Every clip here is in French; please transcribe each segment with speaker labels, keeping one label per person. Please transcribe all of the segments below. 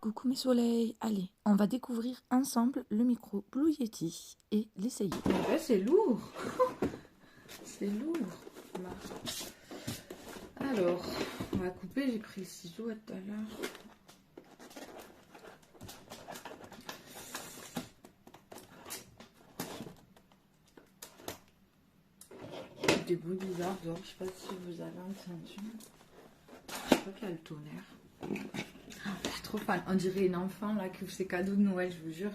Speaker 1: Coucou mes soleils, allez, on va découvrir ensemble le micro Blue Yeti et l'essayer.
Speaker 2: Ouais, c'est lourd. C'est lourd. Là. Alors, on va couper, j'ai pris le ciseau tout à l'heure. Des bruits bizarres dehors, je sais pas si vous avez entendu. Je crois qu'il y a le tonnerre. Je suis trop fan. On dirait une enfant là qui ouvre ses cadeaux de Noël, je vous jure.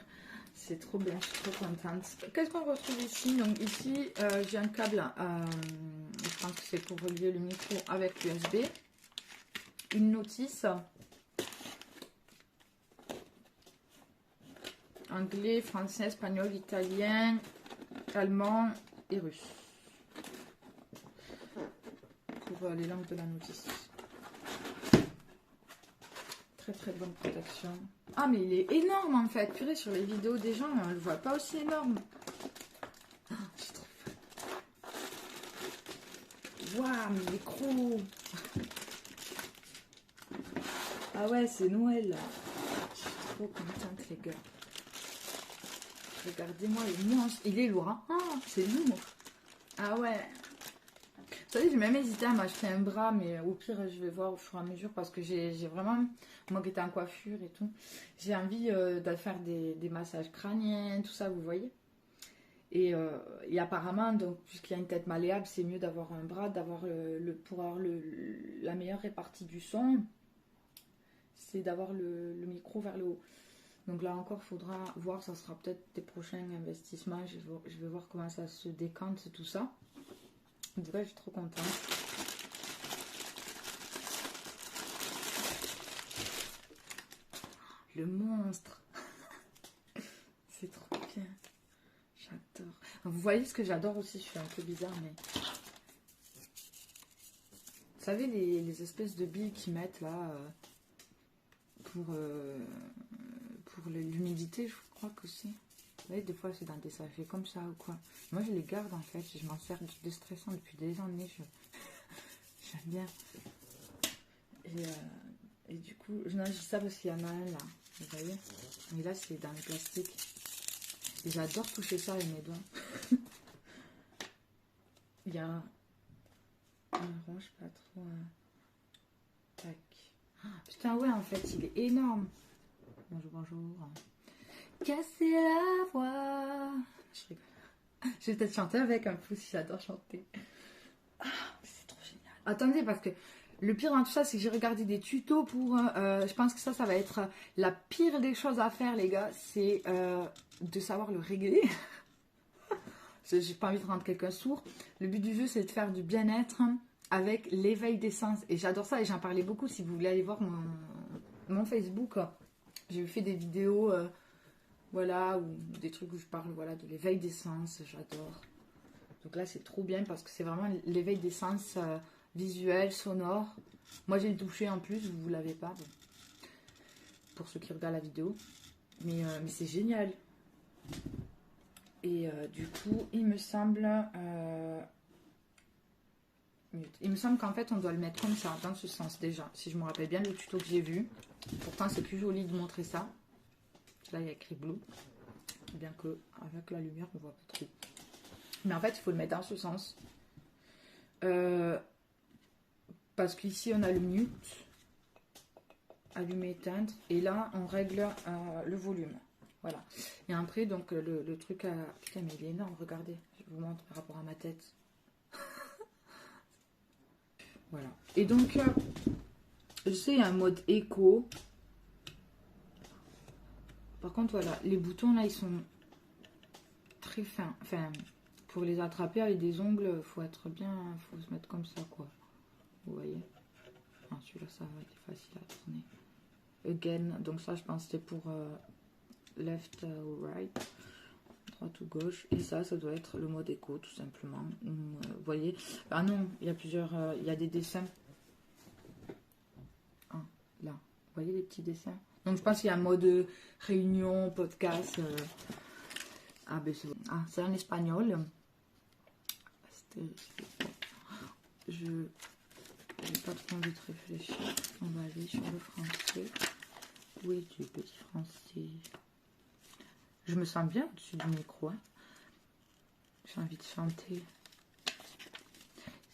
Speaker 2: C'est trop bien, je suis trop contente. Qu'est-ce qu'on retrouve ici? Donc ici, j'ai un câble, je pense que c'est pour relier le micro avec l'USB. Une notice. Anglais, français, espagnol, italien, allemand et russe. Pour les langues de la notice. Très très bonne protection. Ah mais il est énorme en fait. Purée, sur les vidéos des gens, on le voit pas aussi énorme. Oh, je suis trop fan. Waouh, mais il est gros. Ah ouais, c'est Noël là. Je suis trop contente les gars. Regardez-moi le monstre. Il est lourd hein. Oh, c'est lourd. Ah ouais. Vous savez, j'ai même hésité à m'acheter un bras, mais au pire, je vais voir au fur et à mesure parce que j'ai vraiment, moi qui étais en coiffure et tout, j'ai envie de faire des massages crâniens, tout ça, vous voyez. Et apparemment, donc, puisqu'il y a une tête malléable, c'est mieux d'avoir un bras, d'avoir pour avoir la meilleure répartie du son, c'est d'avoir le micro vers le haut. Donc là encore, il faudra voir, ça sera peut-être des prochains investissements, je vais voir comment ça se décante, tout ça. En tout cas, je suis trop contente. Le monstre. C'est trop bien. J'adore. Vous voyez ce que j'adore aussi, je suis un peu bizarre, mais... Vous savez, les espèces de billes qu'ils mettent là pour l'humidité, je crois que c'est... Vous voyez, des fois, c'est dans des sachets comme ça ou quoi. Moi, je les garde en fait. Je m'en sers déstressant depuis des années. J'aime bien. Et du coup, je dis ça parce qu'il y en a un là. Vous voyez? Et là, c'est dans le plastique. Et j'adore toucher ça avec mes doigts. Il y a un rond, je sais pas trop. Tac. Ah, putain, ouais, en fait, il est énorme. Bonjour, bonjour. Casser la voix. Je rigole. Je vais peut-être chanter avec un peu si j'adore chanter. Ah, c'est trop génial. Attendez, parce que le pire dans tout ça, c'est que j'ai regardé des tutos pour... je pense que ça va être la pire des choses à faire, les gars. C'est de savoir le régler. J'ai pas envie de rendre quelqu'un sourd. Le but du jeu, c'est de faire du bien-être avec l'éveil des sens. Et j'adore ça et j'en parlais beaucoup. Si vous voulez aller voir mon Facebook, j'ai fait des vidéos... voilà, ou des trucs où je parle voilà, de l'éveil des sens, j'adore. Donc là, c'est trop bien parce que c'est vraiment l'éveil des sens visuel, sonore. Moi, j'ai le touché en plus, vous ne l'avez pas, bon, pour ceux qui regardent la vidéo. Mais c'est génial. Et du coup, il me semble qu'en fait, on doit le mettre comme ça, dans ce sens déjà. Si je me rappelle bien le tuto que j'ai vu. Pourtant, c'est plus joli de montrer ça. Là, il y a écrit blue. Bien que avec la lumière, on voit pas trop. Mais en fait, il faut le mettre dans ce sens. Parce qu'ici, on a le mute. Allumer, éteindre. Et là, on règle le volume. Voilà. Et après, donc, le truc à... Putain, mais il est énorme, regardez. Je vous montre par rapport à ma tête. Voilà. Et donc, je sais, il y a un mode écho. Par contre, voilà, les boutons, là, ils sont très fins. Enfin, pour les attraper avec des ongles, il faut être bien... Il faut se mettre comme ça, quoi. Vous voyez? Ah, celui-là, ça va être facile à tourner. Again, donc ça, je pense que c'était pour left ou right. Droite ou gauche. Et ça doit être le mode écho, tout simplement. Vous voyez? Ah non, il y a plusieurs... il y a des dessins. Ah, là. Vous voyez les petits dessins? Donc je pense qu'il y a un mode réunion, podcast. Ah, ben c'est en espagnol. Je n'ai pas trop envie de réfléchir. On va aller sur le français. Où es-tu, petit français? Je me sens bien au-dessus du micro. Hein. J'ai envie de chanter.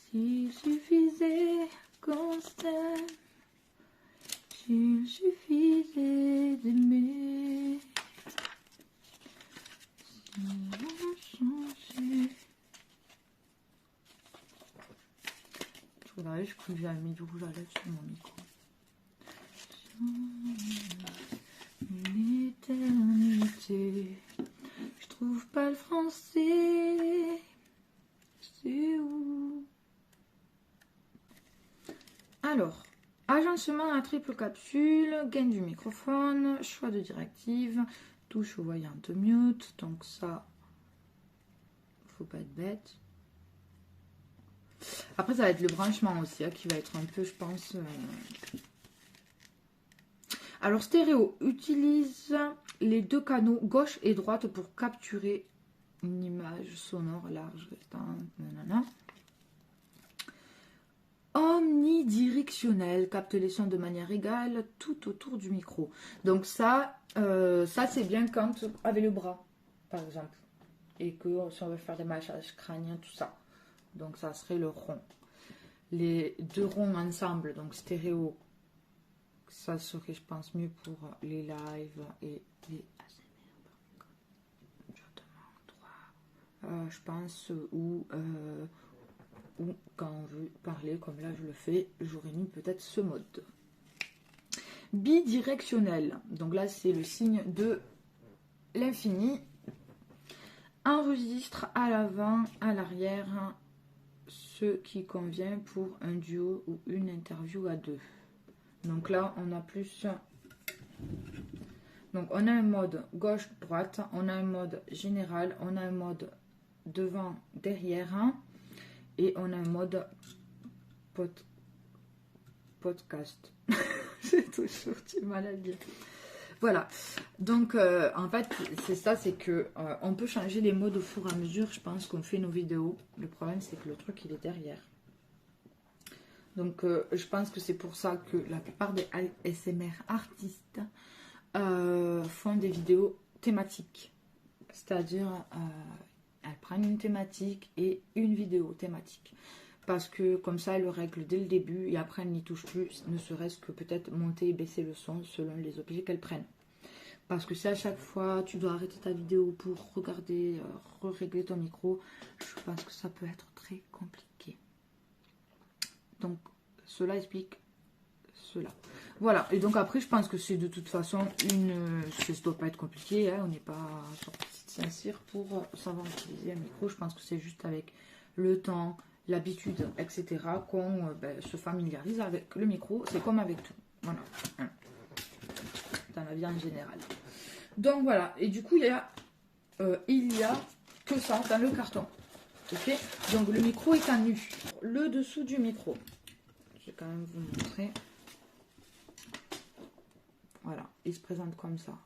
Speaker 2: S'il suffisait qu'on s'aime, s'il suffisait d'aimer, si on changeait. Je voudrais, je crois que j'ai mis du rouge à lèvres sur mon micro. Une éternité, je trouve pas le français. C'est où? Alors, agencement à triple capsule, gain du microphone, choix de directive, touche voyante mute, donc ça, faut pas être bête. Après, ça va être le branchement aussi, hein, qui va être un peu, je pense... Alors, stéréo, utilise les deux canaux gauche et droite pour capturer une image sonore large, restante, nanana. Omnidirectionnel, capte les sons de manière égale tout autour du micro. Donc ça c'est bien quand avec le bras, par exemple. Et que si on veut faire des massages crâniens, tout ça. Donc ça serait le rond. Les deux ronds ensemble, donc stéréo, ça serait, je pense, mieux pour les lives et les ASMR. Je pense, ou quand on veut parler, comme là je le fais, j'aurais mis peut-être ce mode. Bidirectionnel, donc là c'est le signe de l'infini. Enregistre à l'avant, à l'arrière, ce qui convient pour un duo ou une interview à deux. Donc là on a plus... Donc on a un mode gauche-droite, on a un mode général, on a un mode devant-derrière, et on a un mode podcast. J'ai toujours du mal à dire. Voilà. Donc, en fait, c'est ça, c'est que on peut changer les modes au fur et à mesure, je pense, qu'on fait nos vidéos. Le problème, c'est que le truc, il est derrière. Donc, je pense que c'est pour ça que la plupart des ASMR artistes font des vidéos thématiques. C'est-à-dire... elles prennent une thématique et une vidéo thématique. Parce que comme ça, elles le règlent dès le début et après, elles n'y touchent plus, ne serait-ce que peut-être monter et baisser le son selon les objets qu'elles prennent. Parce que si à chaque fois, tu dois arrêter ta vidéo pour regarder, régler ton micro, je pense que ça peut être très compliqué. Donc, cela explique cela. Voilà, et donc après, je pense que c'est de toute façon ça ne doit pas être compliqué, hein, on n'est pas sur Saint-Cyr pour savoir utiliser un micro. Je pense que c'est juste avec le temps, l'habitude, etc. qu'on se familiarise avec le micro. C'est comme avec tout. Voilà. Dans la vie en général. Donc voilà. Et du coup, il y a que ça dans le carton. Ok. Donc le micro est à nu. Le dessous du micro. Je vais quand même vous montrer. Voilà. Il se présente comme ça.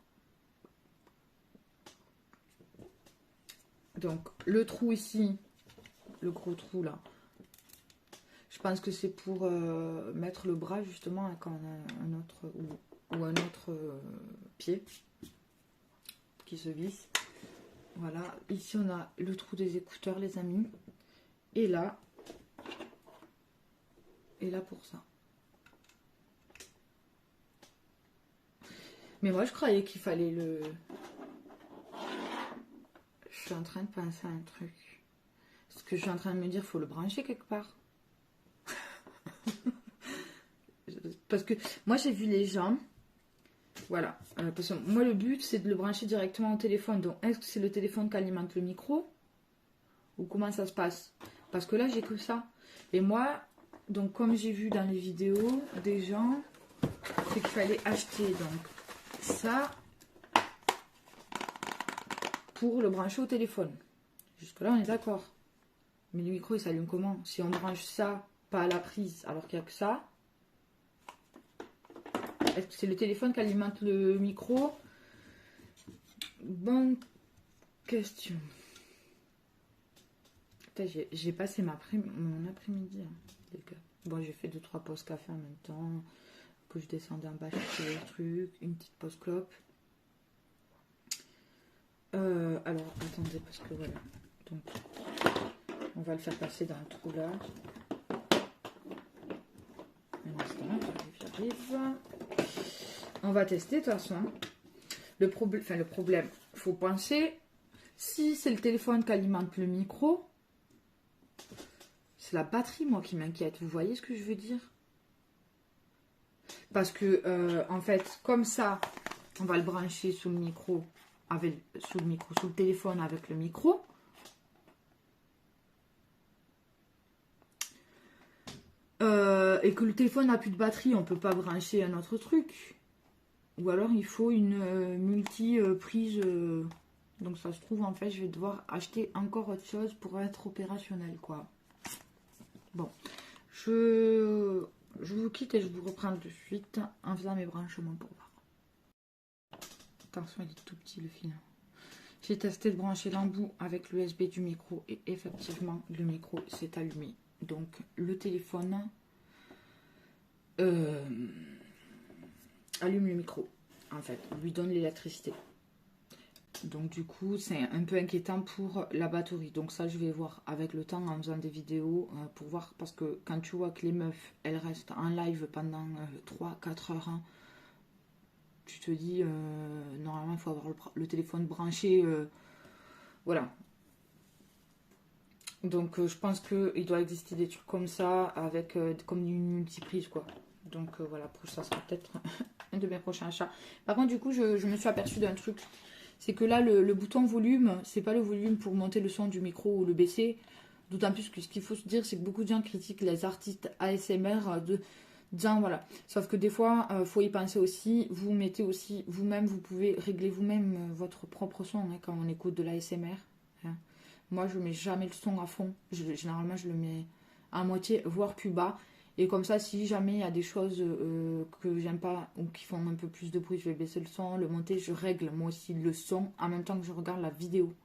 Speaker 2: Donc, le trou ici, le gros trou là, je pense que c'est pour mettre le bras justement quand on a un autre ou un autre pied qui se visse. Voilà, ici on a le trou des écouteurs, les amis. Et là pour ça. Mais moi je croyais qu'il fallait le... Je suis en train de penser à un truc. Parce que je suis en train de me dire, il faut le brancher quelque part. Parce que moi j'ai vu les gens, voilà, parce que moi le but c'est de le brancher directement au téléphone. Donc est-ce que c'est le téléphone qui alimente le micro ou comment ça se passe? Parce que là j'ai que ça. Et moi, donc comme j'ai vu dans les vidéos des gens, c'est qu'il fallait acheter donc ça pour le brancher au téléphone. Jusque là on est d'accord. Mais le micro il s'allume comment? Si on branche ça pas à la prise alors qu'il n'y a que ça. Est-ce que c'est le téléphone qui alimente le micro? Bonne question. J'ai passé mon après-midi, hein, les gars. Bon, j'ai fait 2-3 pauses café en même temps. que je descendais en bas chercher les trucs, une petite pause clope. Alors attendez parce que voilà, donc on va le faire passer dans le trou là. Un instant, j'arrive. On va tester de toute façon. Le problème, faut penser, si c'est le téléphone qui alimente le micro, c'est la batterie moi qui m'inquiète. Vous voyez ce que je veux dire? Parce que en fait, comme ça, on va le brancher sous le micro, sous le téléphone avec le micro. Et que le téléphone n'a plus de batterie, on peut pas brancher un autre truc. Ou alors il faut une multi-prise. Donc ça se trouve, en fait, je vais devoir acheter encore autre chose pour être opérationnel, quoi. Bon, je vous quitte et je vous reprends de suite en faisant mes branchements pour voir. Attention, il est tout petit le fil. J'ai testé de brancher l'embout avec l'USB du micro et effectivement, le micro s'est allumé. Donc le téléphone allume le micro, en fait, lui donne l'électricité. Donc du coup, c'est un peu inquiétant pour la batterie. Donc ça, je vais voir avec le temps en faisant des vidéos pour voir. Parce que quand tu vois que les meufs, elles restent en live pendant 3-4 heures, hein, tu te dis, normalement, il faut avoir le téléphone branché. Voilà. Donc je pense qu'il doit exister des trucs comme ça, avec comme une multiprise, quoi. Donc voilà, ça sera peut-être un de mes prochains achats. Par contre, du coup, je me suis aperçue d'un truc. C'est que là, le bouton volume, c'est pas le volume pour monter le son du micro ou le baisser. D'autant plus que ce qu'il faut se dire, c'est que beaucoup de gens critiquent les artistes ASMR disant voilà. Sauf que des fois, faut y penser aussi. Vous mettez aussi vous-même, vous pouvez régler vous-même votre propre son hein, quand on écoute de l'ASMR. Hein. Moi, je mets jamais le son à fond. Généralement, je le mets à moitié, voire plus bas. Et comme ça, si jamais il y a des choses que j'aime pas ou qui font un peu plus de bruit, je vais baisser le son, le monter, je règle moi aussi le son en même temps que je regarde la vidéo.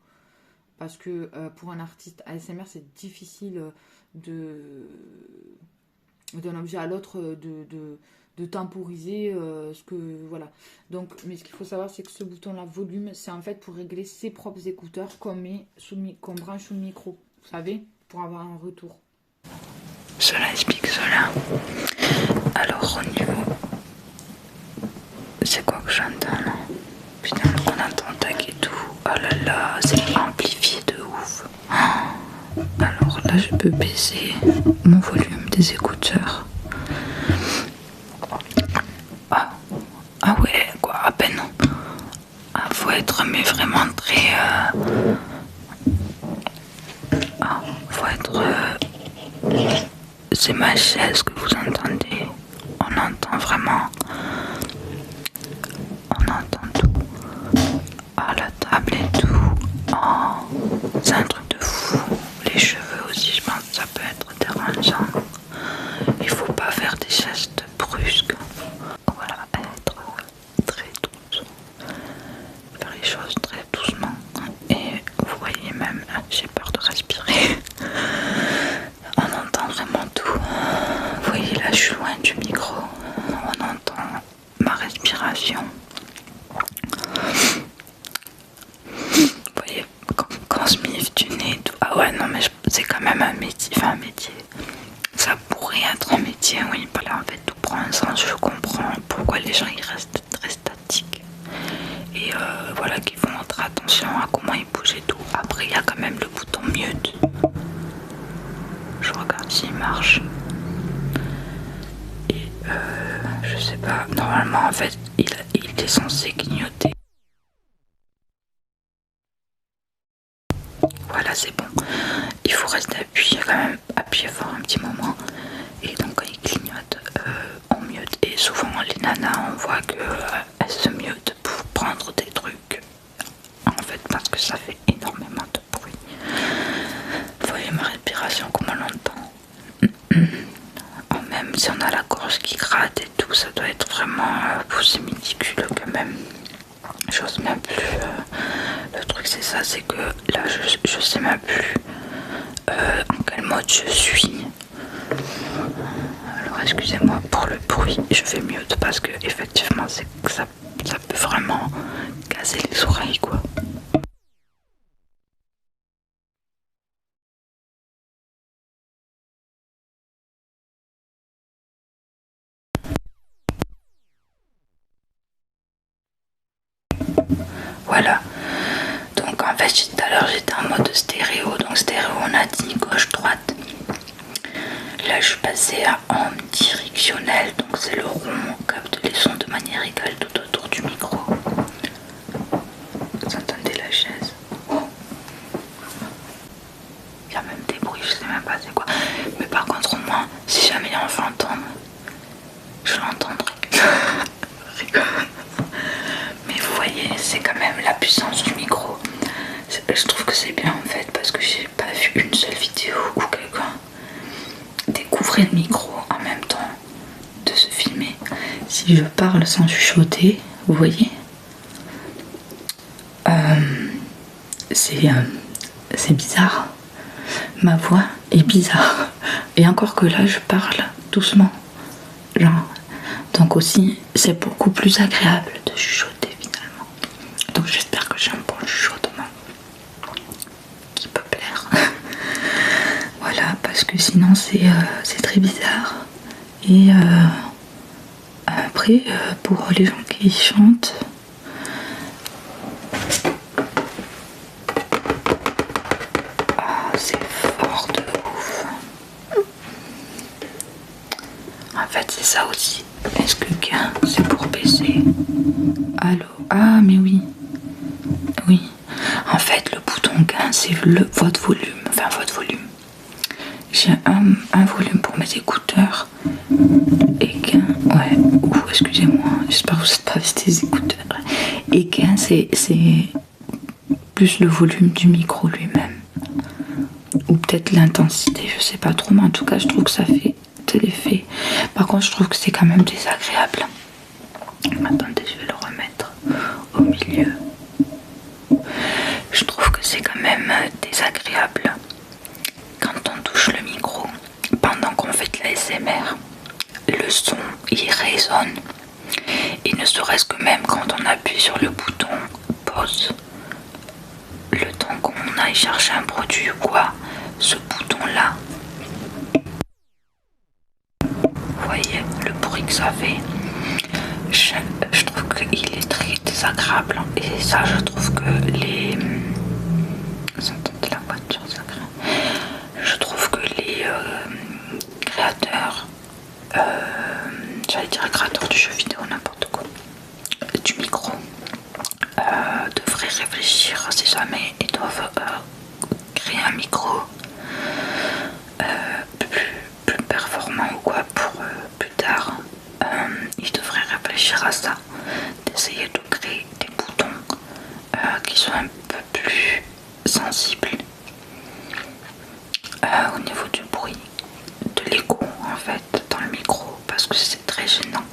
Speaker 2: Parce que pour un artiste ASMR, c'est difficile d'un objet à l'autre de temporiser ce que... Voilà. Donc, mais ce qu'il faut savoir, c'est que ce bouton-là, volume, c'est en fait pour régler ses propres écouteurs qu'on branche sous le micro. Vous savez, pour avoir un retour.
Speaker 3: Cela explique cela. Alors au niveau... C'est quoi que j'entends là? Putain, on entend tac et tout. Oh là là, c'est amplifié de ouf. Alors là, je peux baisser mon volume des écouteurs. Ah ouais, quoi, à peine. Ah, faut être mais vraiment très... faut être... C'est ma chaise que vous entendez. On entend vraiment. On entend tout. Ah, la table et tout. Oh, c'est un truc de fou. Les cheveux aussi, je pense que ça peut être dérangeant. Il faut pas faire des gestes brusques. Voilà, être très douce. Faire les choses très doucement. Et vous voyez même, j'ai peur de respirer. On entend vraiment tout. Vous voyez là, je suis loin du micro. On entend ma respiration. Vous voyez, quand on se miffe du nez, tout. Ah ouais, non, mais c'est quand même un métier. Enfin, un métier. Ça pourrait être un métier, oui. Voilà, en fait, tout prend un sens. Je comprends pourquoi les gens ils restent très statiques. Et voilà, qu'ils font notre attention à comment ils bougent et tout. Après, il y a quand même le bouton mute. Je regarde s'il marche. Et je sais pas, normalement en fait il est censé clignoter. Voilà, c'est bon. Il faut rester appuyé quand même, appuyer fort un petit moment. Et donc quand il clignote, on mute. Et souvent les nanas, on voit qu'elles se mutent pour prendre des trucs. En fait, parce que ça fait énormément de bruit. Vous voyez ma respiration, comment on l'entend. Même si on a la gorge qui gratte et tout, ça doit être vraiment c'est ridicule quand même. J'ose même plus. Le truc c'est ça, c'est que là je sais même plus en quel mode je suis. Alors excusez-moi pour le bruit. oui, je fais mute parce que effectivement c'est que ça peut vraiment casser les oreilles quoi. Voilà. Donc en fait tout à l'heure j'étais en mode stéréo. Donc stéréo on a dit gauche-droite. Là je suis passée à omnidirectionnel. Donc c'est le rond, on capte les sons de manière égale tout autour du micro. Vous entendez la chaise? Il y a même des bruits, je sais même pas c'est quoi. Mais par contre au moins si jamais il y a un fantôme, je l'entendrai. Mais vous voyez, c'est quand même la puissance du micro. Je trouve que c'est bien en fait parce que j'ai pas vu une seule vidéo où quelqu'un découvrait le micro en même temps de se filmer. Si je parle sans chuchoter, vous voyez, c'est bizarre. Ma voix est bizarre. Et encore que là, je parle doucement. Genre. Donc aussi, c'est beaucoup plus agréable de chuchoter finalement. Donc j'espère que j'ai un bon chuchotement qui peut plaire. Voilà, parce que sinon c'est très bizarre. Et après, pour les gens qui chantent, c'est fort de ouf. En fait, c'est ça aussi. Est-ce que gain, c'est pour baisser? Allô? Ah, mais oui. Oui. En fait, le bouton gain, c'est votre volume. Enfin, votre volume. J'ai un volume pour mes écouteurs. Et gain, ouais. Ouh, excusez-moi. J'espère que vous n'êtes pas avec des écouteurs. Et gain, c'est plus le volume du micro lui-même. Ou peut-être l'intensité, je sais pas trop. Mais en tout cas, je trouve que ça fait de l'effet. Par contre, je trouve que c'est quand même désagréable. Attendez, je vais le remettre au milieu. Je trouve que c'est quand même désagréable quand on touche le micro pendant qu'on fait de l'ASMR. Le son, il résonne. Et ne serait-ce que même quand on appuie sur le bouton pause, le temps qu'on aille chercher un produit ou quoi, ce bouton-là, vous voyez le bruit que ça fait. Je trouve qu'il est très désagréable. Et ça, je trouve que les... Vous entendez la voiture sacrée? Je trouve que les créateurs, j'allais dire créateurs du jeu vidéo, n'importe quoi, du micro, devraient réfléchir si jamais ils doivent créer un micro plus performant ou quoi pour plus tard. Ils devraient réfléchir à ça, d'essayer de créer des boutons qui sont un peu plus sensibles au niveau du bruit, de l'écho en fait dans le micro, parce que c'est très gênant.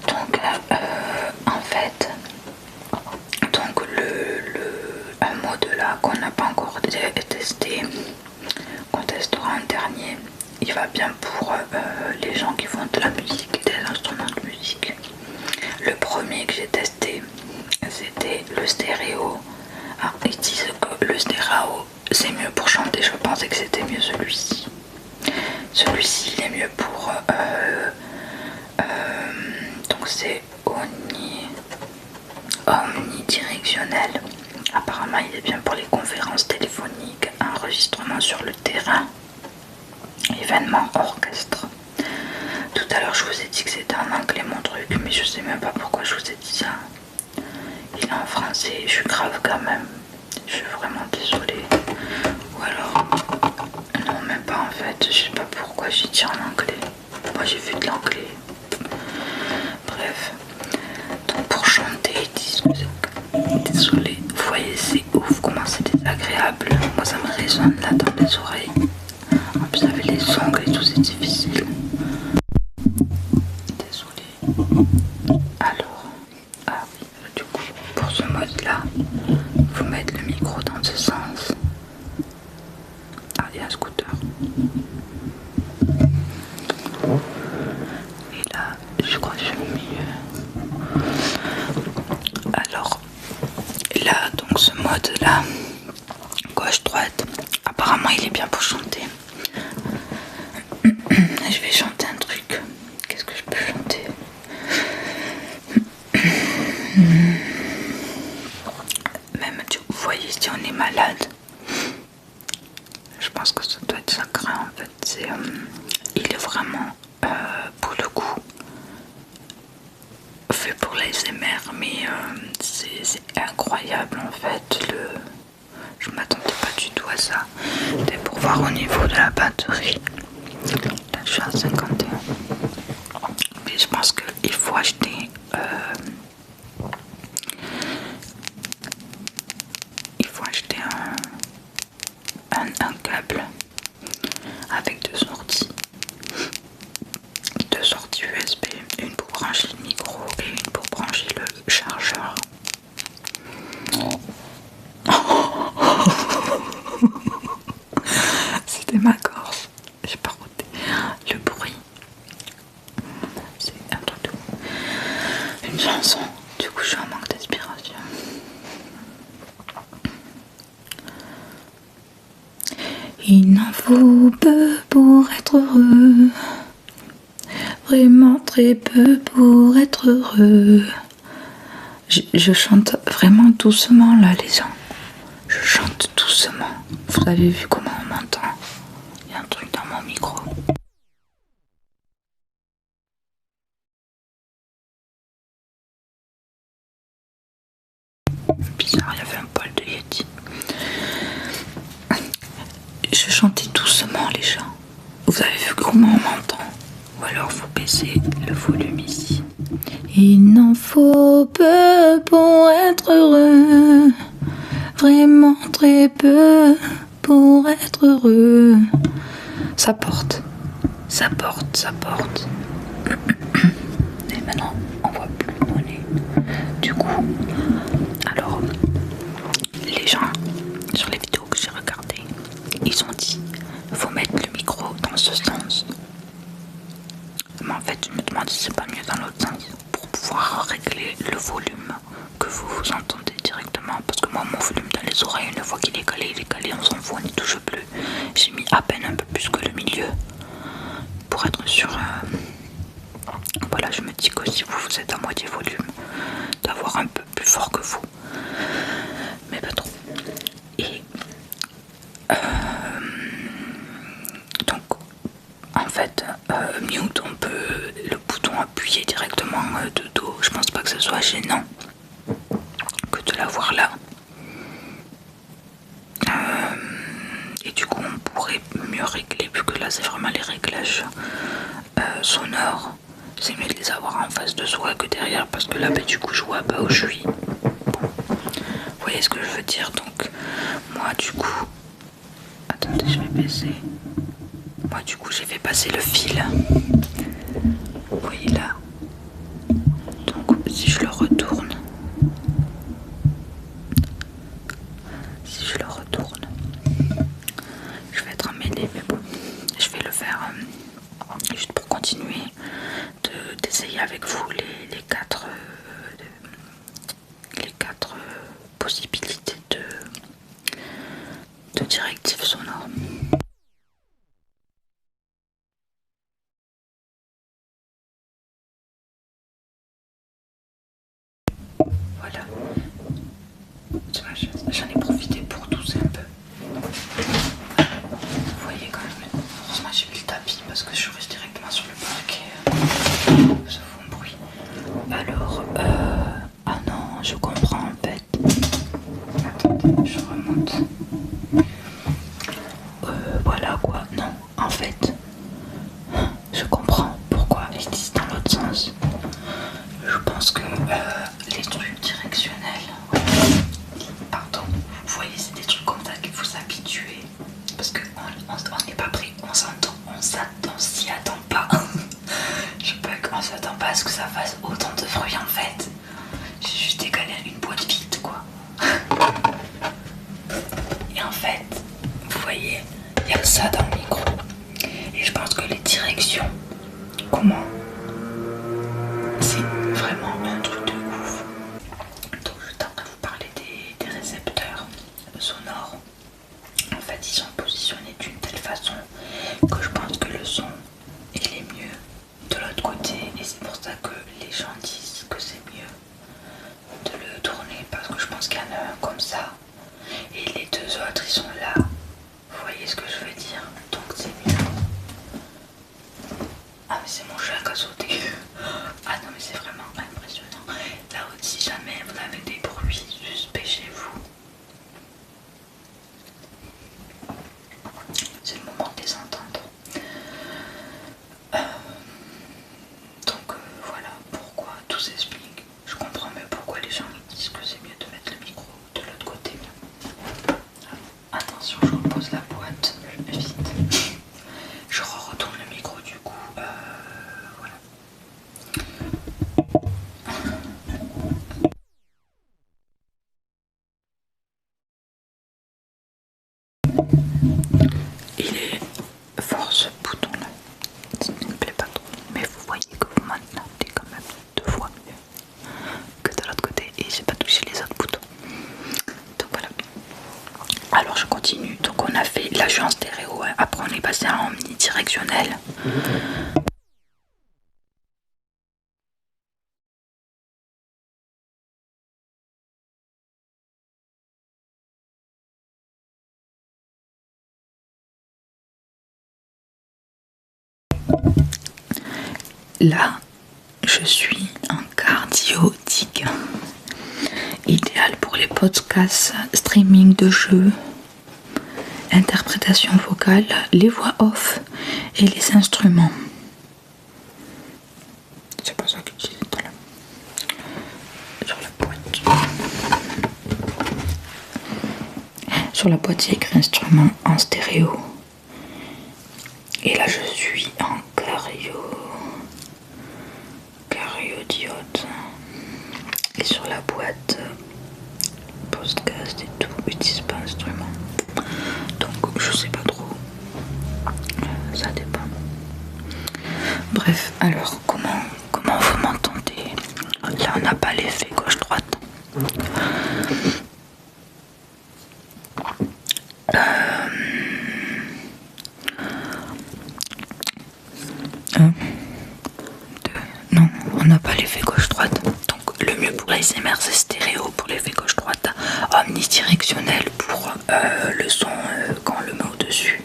Speaker 3: Donc en fait, donc un mode là qu'on n'a pas encore testé, qu'on testera en dernier, il va bien pour les gens qui font de la musique, des instruments de musique. Le premier que j'ai testé, c'était le stéréo. Ah, ils disent que le stéréo c'est mieux pour chanter, je pensais que c'était mieux celui-ci. Celui-ci il est mieux pour donc c'est omnidirectionnel. Apparemment il est bien pour les conférences téléphoniques, enregistrement sur le terrain, événements, orchestre. Tout à l'heure je vous ai dit que c'était en anglais mon truc, mais je sais même pas pourquoi je vous ai dit ça. Il est en français, je suis grave quand même. Je suis vraiment désolée. Ou alors, non même pas en fait, je sais pas pourquoi j'ai dit en anglais. Moi j'ai vu de l'anglais. Bref. Donc pour chanter, ils disent que c'est... Désolée, vous voyez c'est ouf comment c'est désagréable. Moi ça me résonne là dans les oreilles. En plus avec les ongles et tout c'est difficile. Désolée. Alors, ah oui, du coup pour ce mode là, faut mettre le micro dans ce sens. Ah, il y a un scooter. là, donc ce mode là, gauche-droite, apparemment il est bien pour chanter. Je vais chanter un truc. Qu'est-ce que je peux chanter? Même, vous voyez, si on est malade, je pense que ça doit être sacré en fait. Il est vraiment, pour le coup, fait pour l'ASMR, mais c'est incroyable en fait. Je m'attendais pas du tout à ça. Et pour voir au niveau de la batterie, là je suis à 51. Mais je pense qu'il faut acheter un câble avec deux sorties USB, une pour brancher le micro et une pour brancher le chargeur. C'était ma gorge, j'ai pas roté. Le bruit, c'est un truc de fou. Une chanson, du coup je suis en manque d'inspiration. Il n'en faut peu pour être heureux, vraiment très peu pour être heureux. Je chante vraiment doucement là les gens. Je chante doucement. Vous avez vu comment on m'entend? Il y a un truc dans mon micro. Bizarre, il y avait un poil de Yeti. Je chantais doucement les gens. Vous avez vu comment on m'entend? Ou alors vous baissez le volume ici. Il n'en faut peu pour être heureux, vraiment très peu pour être heureux. Ça porte, ça porte, ça porte. Et maintenant on voit plus mon nez. Du coup, alors les gens sur les vidéos que j'ai regardées, ils ont dit faut mettre le micro dans ce sens. Mais en fait je me demande si c'est pas mieux dans l'autre sens pour pouvoir régler le volume que vous entendez directement, parce que moi mon volume dans les oreilles, une fois qu'il est calé, on s'en fout, on n'y touche plus. J'ai mis à peine un peu plus que le milieu pour être sûr. Voilà, je me dis que si vous êtes à moitié volume, d'avoir un peu plus fort que vous, mais pas trop. Et donc en fait mute, on peut le bouton appuyer directement de dos. Je pense pas que ce soit gênant que de l'avoir là. Et du coup on pourrait mieux régler, vu que là c'est vraiment les réglages sonores. C'est mieux de les avoir en face de soi que derrière, parce que là du coup je vois pas où je suis. Bon. Vous voyez ce que je veux dire? Donc moi du coup, attendez, je vais baisser. Moi du coup j'ai fait passer le fil. Vous voyez là. Donc si je le retourne, je vais être emmêlée, mais bon, je vais le faire juste pour continuer d'essayer avec vous les quatre possibilités de directives sonores. Voilà, j'en ai profité pour tousser un peu. Vous voyez quand même, heureusement j'ai mis le tapis parce que je reste directement sur le parquet. Ça fout un bruit. Alors, ah non, je comprends en fait. Attendez, je remonte. Voilà quoi, non, en fait, je comprends pourquoi ils disent dans l'autre sens. Je pense que les trucs directionnels, pardon, vous voyez, c'est des trucs comme ça qu'il faut s'habituer, parce qu'on n'est pas pris, on s'y attend pas. Je peux qu'on s'attend pas à ce que ça fasse autant de bruit en fait. J'ai juste égalé une boîte vide quoi. Et en fait, vous voyez, il y a ça dans le micro. Et je pense que les directions, comment, c'est vraiment un truc de ouf. Donc là je suis en stéréo, hein. Après on est passé en omnidirectionnel. Là, je suis en cardiotique, idéal pour les podcasts, streaming de jeux, interprétation vocale, les voix off et les instruments. C'est pas ça que je disais tout à l'heure. Sur la boîte. Sur la boîte, il y a écrit instrument en stéréo. Et là, je suis en cariodiode. Et sur la boîte, podcast et tout, utilise pas instrument. Donc, je sais pas trop. Ça dépend. Bref, alors, comment vous m'entendez? Là, on n'a pas l'effet gauche-droite. Non, on n'a pas l'effet gauche-droite. Donc le mieux pour l'ASMR c'est stéréo pour l'effet gauche-droite, omnidirectionnel pour le son quand on le met au-dessus.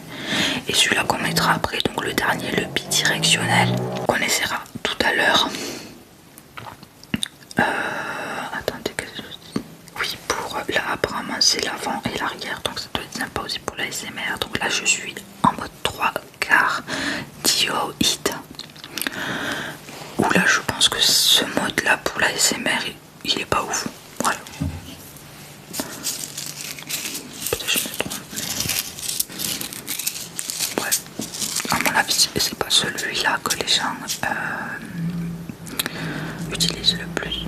Speaker 3: Et celui-là qu'on mettra après, donc le dernier, le bidirectionnel, qu'on essaiera tout à l'heure. Attendez, qu'est-ce que je dis? Oui, pour là apparemment c'est l'avant et l'arrière, donc ça doit être sympa aussi pour l'ASMR. Donc là je suis en mode 3/4 dioïde. Ou là je pense que ce mode là pour la SMR il est pas ouf. Voilà. Peut-être je me trompe. Ouais. À mon avis c'est pas celui-là que les gens utilisent le plus.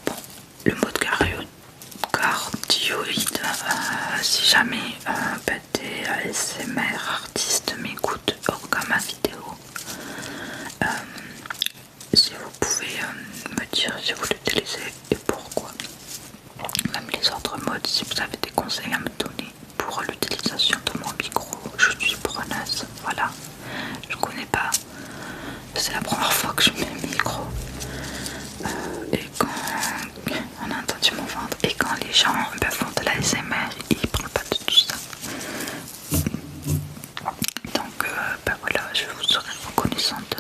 Speaker 3: Bon, le mode cardioïde, si jamais des ASMR artistes m'écoutent comme ma vidéo, si vous pouvez me dire si vous l'utilisez et pourquoi. Même les autres modes, si vous avez des conseils à me donner pour l'utilisation de mon micro, je suis preneuse. Voilà, je connais pas, c'est la première fois que je mets un micro. Et quand on a entendu mon ventre, et quand les gens font de la SMR, ils parlent pas de tout ça. Donc voilà, je vous serai reconnaissante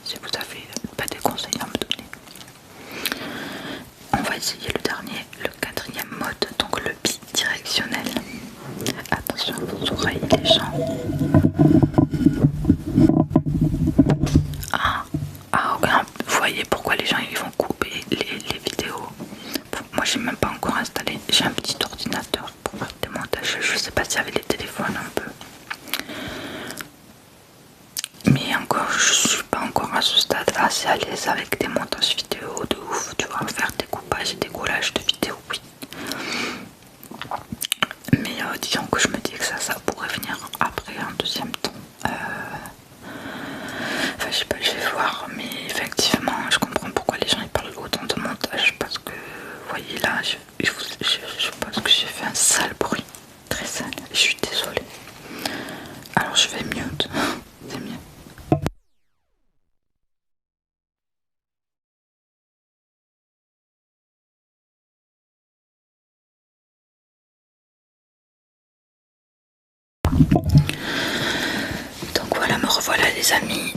Speaker 3: si vous avez des conseils à me donner. On va essayer le dernier, le quatrième mode, donc le bidirectionnel. Attention à vos oreilles les gens. Vous voyez pourquoi les gens ils vont couper les vidéos. Moi j'ai même pas encore installé, j'ai un petit ordinateur pour faire des montages. Je sais pas si avec les téléphones un peu. Mais encore, je suis pas encore à ce stade assez à l'aise avec des montages vidéo de ouf. Tu vois, faire des coupages et des collages de vidéos, oui. Mais disons que je me dis que ça pourrait venir après en deuxième temps. Enfin, je sais pas, je vais voir. Mais effectivement, je comprends pourquoi les gens ils parlent autant de montage. Parce que, vous voyez là, je pense que j'ai fait un sale bruit. Très sale. Je suis désolée. Alors je vais mute. C'est mieux. Donc voilà, me revoilà les amis.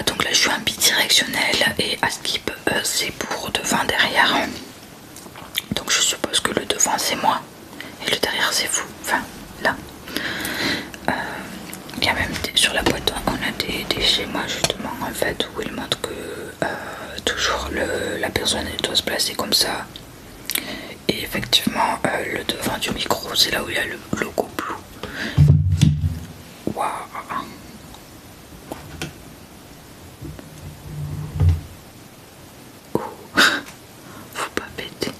Speaker 3: Donc là je suis un bidirectionnel et à skip c'est pour devant derrière. Donc je suppose que le devant c'est moi et le derrière c'est vous. Enfin là. Il y a même sur la boîte on a des schémas justement en fait où il montre que toujours la personne elle doit se placer comme ça. Et effectivement le devant du micro c'est là où il y a le logo bleu. Waouh. Faut pas péter.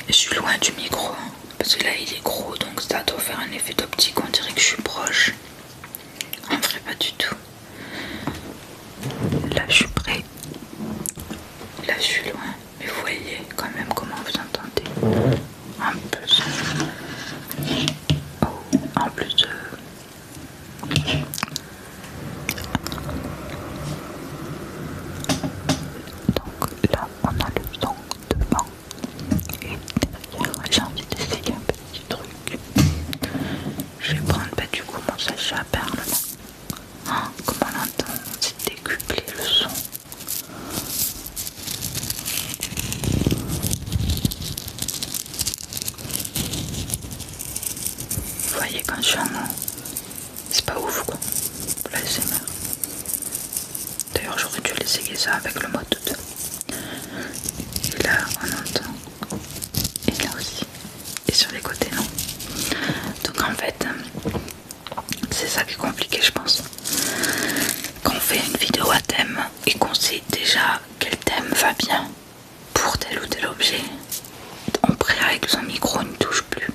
Speaker 3: Je suis loin du micro hein, parce que là il est gros donc ça doit faire un effet d'optique, on dirait que je suis proche. En vrai pas du tout. Là je suis près. Là je suis loin. Mais vous voyez quand même comment vous entendez. essayer ça avec le mode 2. Et là on entend, et là aussi, et sur les côtés non. Donc en fait c'est ça qui est compliqué je pense. Quand on fait une vidéo à thème et qu'on sait déjà quel thème va bien pour tel ou tel objet, on pré-règle son micro, ne touche plus.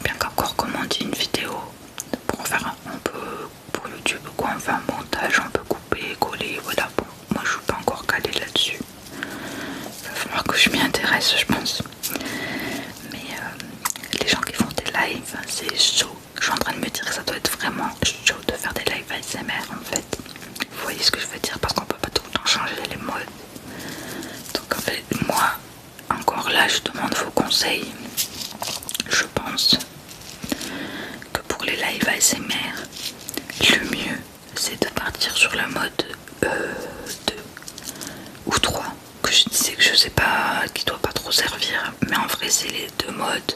Speaker 3: Bien qu'encore comme on dit une vidéo, pour faire on peut pour YouTube quoi, on fait un montage, on peut couper, coller, voilà. Bon, moi je suis pas encore calée là-dessus. Il va falloir que je m'y intéresse je pense. Mais les gens qui font des lives, c'est chaud. Je suis en train de me dire que ça doit être vraiment chaud de faire des lives ASMR en fait. Vous voyez ce que je veux dire, parce qu'on peut pas tout le temps changer les modes. Donc en fait moi encore là je demande vos conseils. Je pense que pour les lives ASMR, le mieux c'est de partir sur le mode 2 ou 3, que je disais que je sais pas, qui doit pas trop servir, mais en vrai c'est les deux modes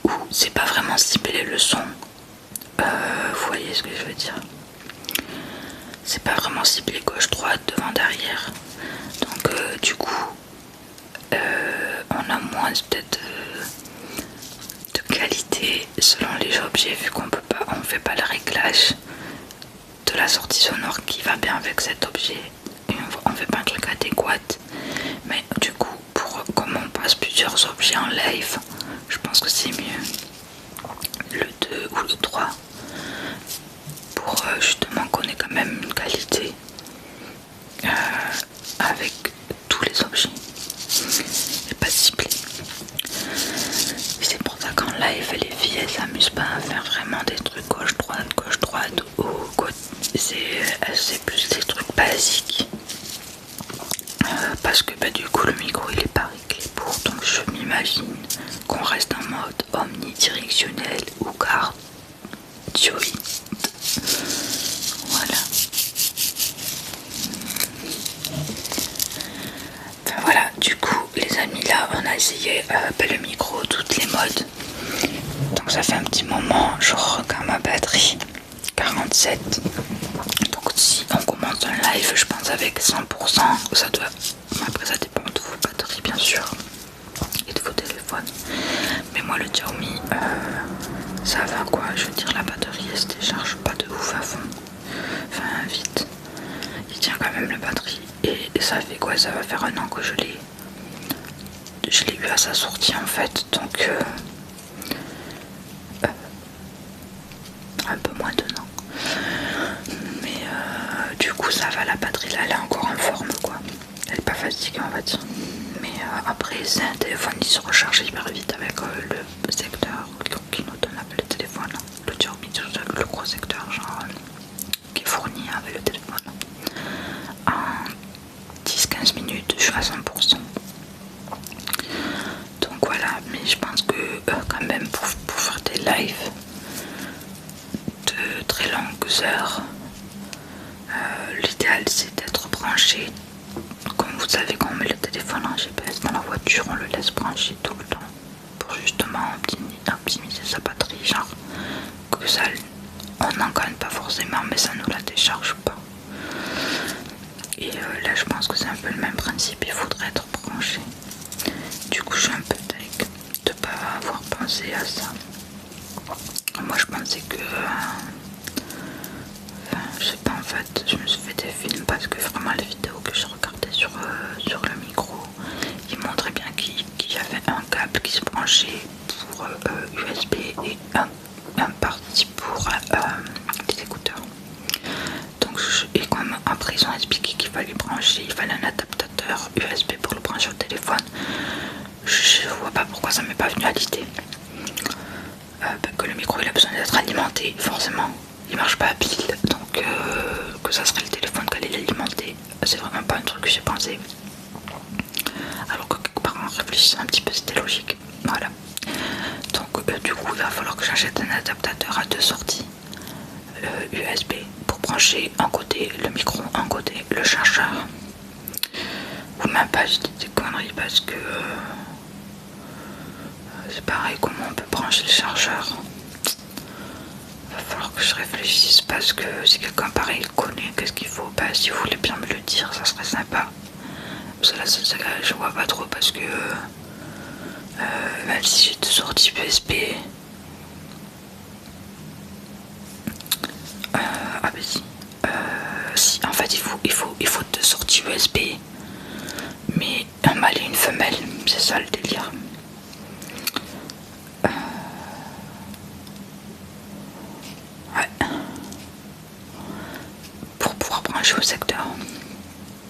Speaker 3: où c'est pas vraiment cibler le son. Vous voyez ce que je veux dire, c'est pas vraiment ciblé gauche droite devant derrière, donc du coup on a moins peut-être de qualité selon les objets, vu qu'on peut pas, on fait pas le réglage de la sortie sonore qui va bien avec cet objet et on fait pas un truc adéquat. Mais du coup comme on passe plusieurs objets en live, je pense que c'est mieux le 2 ou le 3 pour justement qu'on ait quand même une qualité avec tous les objets et pas ciblé. C'est pour ça qu'en live les filles elles s'amusent pas à faire vraiment des trucs gauche droite ou c'est plus des trucs basiques, parce que bah, du coup le micro il est pas réglé pour, donc je m'imagine qu'on reste en mode omnidirectionnel ou cardioïde. Voilà. Enfin voilà, du coup les amis, là on a essayé le micro, toutes les modes. Donc ça fait un petit moment, je regarde ma batterie, 47. Donc si on commence un live, je pense avec 100%, ça doit... Après ça dépend de vos batteries bien sûr, et de vos téléphones. Mais moi le Xiaomi, ça va quoi, je veux dire la batterie elle se décharge pas de ouf à fond. Enfin vite, il tient quand même la batterie. Et ça fait quoi, ça va faire un an que je l'ai eu à sa sortie en fait, donc un peu moins d'un an. Mais du coup ça va, la batterie là elle est encore en forme quoi, elle est pas fatiguée on va dire. Mais après c'est un téléphone qui se recharge hyper vite avec le secteur qui nous donne avec le téléphone, le Xiaomi, le gros secteur genre qui est fourni avec le téléphone. En 10-15 minutes je suis à 100%. Donc voilà, mais je pense que quand même pour faire des lives de très longues heures, l'idéal c'est d'être branché. Comme vous savez, quand on met le téléphone en GPS dans la voiture, on le laisse brancher tout le temps pour justement optimiser sa batterie, genre que ça, on n'en gagne pas forcément, mais ça nous la décharge pas. Et là je pense que c'est un peu le même principe, il faudrait être branché. Du coup je suis un peu deg de pas avoir pensé à ça. Moi je pensais que enfin, je sais pas, en fait je me suis fait des films parce que vraiment les vidéos que je regardais sur le micro, ils montraient bien qu'il y avait un câble qui se branchait pour USB et un parti pour les écouteurs. Donc et comme après ils ont expliqué qu'il fallait brancher, il fallait un adaptateur USB pour le brancher au téléphone, je vois pas pourquoi ça m'est pas venu à l'idée. Que le micro il a besoin d'être alimenté, forcément il marche pas à pile, donc que ça serait le téléphone qui allait l'alimenter, c'est vraiment pas un truc que j'ai pensé, alors que quelque part en réfléchissant un petit peu c'était logique. Voilà, donc du coup il va falloir que j'achète un adaptateur à deux sorties USB pour brancher un côté le micro, un côté le chargeur. Ou même pas, je dis des conneries parce que c'est pareil, comment on peut brancher le chargeur. Va falloir que je réfléchisse parce que si quelqu'un pareil le connaît, qu'est-ce qu'il faut? Bah si vous voulez bien me le dire, ça serait sympa. Parce que là, je vois pas trop parce que même si j'ai deux sorties USB, ah bah si, si, en fait il faut deux sorties USB, mais un mâle et une femelle, c'est ça le délire. Ouais. Pour pouvoir brancher au secteur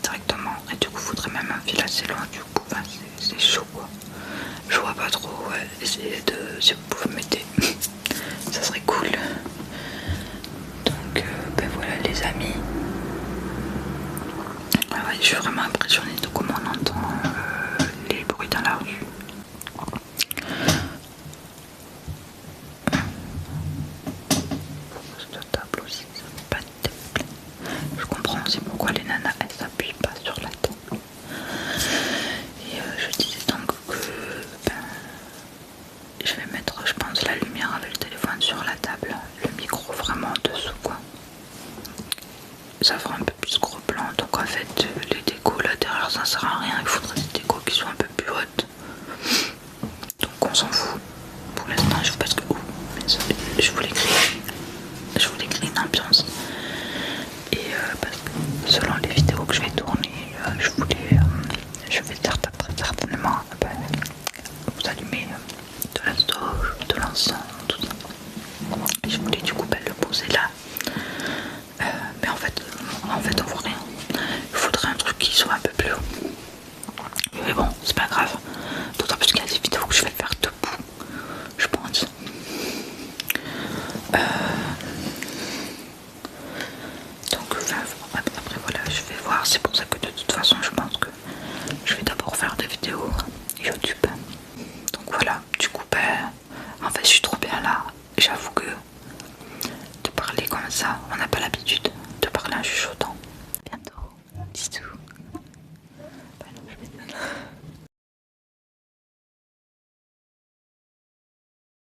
Speaker 3: directement, et du coup faudrait même un fil assez loin, du coup enfin, c'est chaud quoi. Je vois pas trop, ouais, essayez de, si vous pouvez m'aider, ça serait cool. Donc ben voilà les amis. Ah ouais, je suis vraiment impressionnée de comment on entend les bruits dans la rue. Cette table aussi, ça fait pas de table. Je comprends aussi pourquoi les nanas elles s'appuient pas sur la table. Et je disais donc que ben, je vais mettre, je pense, la lumière avec le téléphone sur la table, le micro vraiment en dessous quoi. Ça fera un peu plus gros plan, donc en fait les décos là derrière ça sert à rien, il faudrait des décos qui sont un peu plus hautes. Donc on s'en fout. Pour l'instant je vous parce que je voulais créer une ambiance. Et parce que selon les vidéos que je vais tourner, je vais certainement vous allumer de la stoge, de l'encens, tout ça. Et je voulais du coup le poser là. Mais en fait on voit rien. Il faudrait un truc qui soit un peu plus haut. Mais bon, c'est pas grave. D'autant plus qu'il y a des vidéos que je vais faire debout, je pense. Donc après voilà, je vais voir. C'est pour ça que de toute façon je pense que je vais d'abord faire des vidéos YouTube. Donc voilà, du coup en fait je suis trop bien là. J'avoue que de parler comme ça, on a